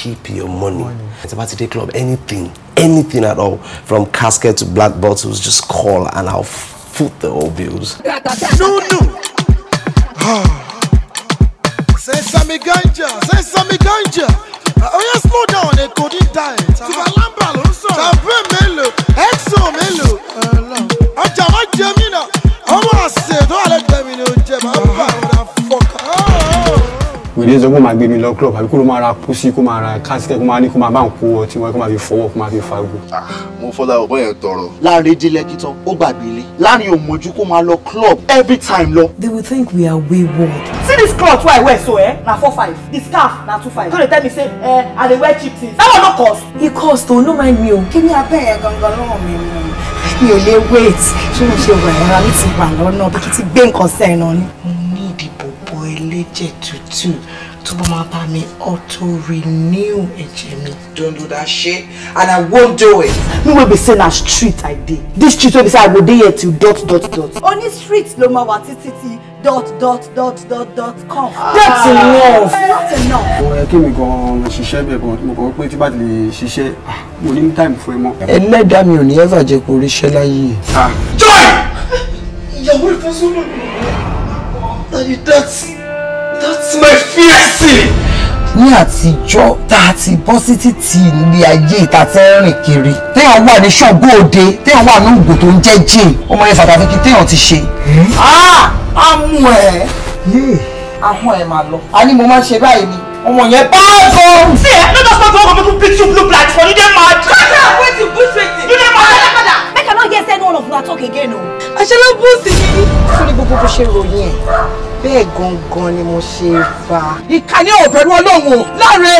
keep your money. It's about to take club, anything at all, from casket to black bottles, just call and I'll foot the whole bills. No. Say Sammy Ganja. Oh yeah, slow down, they couldn't die. Tibalamba also. Champagne melo, exo melo. Ajama Gemina. I want to say, don't let them in your jam. We need to go and give me low club. I could mara pussy, come mara casket, come mara, come mara, come mara, for come mara, fago. Mo follow boy toro. Láàrin di Lekki tán, ó gbàgbé ilé. Láàrin òmòjú kó máa lọ club every time lọ. They will think we are wayward. See this cloth where I wear so na 4-5. The scarf na 2-5. Don't they tell me say I dey wear cheap things. That one no cost. It cost though, no mind me. Kí ni abẹ́ ẹ̀ gangan lọ́wọ́ mi mú? Mi ò lè wait. Ṣé mo ṣe wà ẹ̀rọ mi ti wà lọ́nà bí kí ti gbé nǹkan sẹ́nu ni? Mo ní ìdìbò bọ ẹlẹ́jẹ̀ tútù. To bá mi auto renew ẹ̀jẹ̀ mi. Don't do that shit and I won't do it. Me will be saying na street I dey. This street will be say I go dey here till ... Only street ló máa wà títí .com. That's enough. Not enough. Ó yẹ kí mi gan ṣiṣẹ́ bẹ́ẹ̀ but mo kàn pé tí bá ti lè ṣiṣẹ́ mo ní time fún ẹ mọ́. Ẹlẹ́dàá mi ò ní ever jẹ́ kó ríṣẹ́ láyé. Joy! Ìyàwó ìfọ́sọ́nà. Daddy, that's my fiancé. Ní àtijọ́ tá a ti bọ́ sí títì nílé ayé ìta tẹ́ rìn kiri. Téèyàn wà ní ṣọ́gbó òde, téèyàn wà ní ògbò tó ń jẹ́ jìn. Ọmọ yẹn fàtàkì téèyàn ti ṣe. Amú ẹ̀. Ahọ́n ẹ̀ máa lọ. A ní mo máa ń ṣe báyìí ni. Ọmọ yẹn bá gan. See, no just talk about people pick you blue black for you dey mad. Wait till good training. You dey mad. Make I not hear say one of una talk again o. Àṣẹlẹ boost mi. Sórí gbogbo bó ṣe ròyìn ẹ̀. Bẹ́ẹ̀ gangan ni mo ṣe fà. Ìkànnì ọ̀bẹ̀rù Ọlọ́run o. Láre.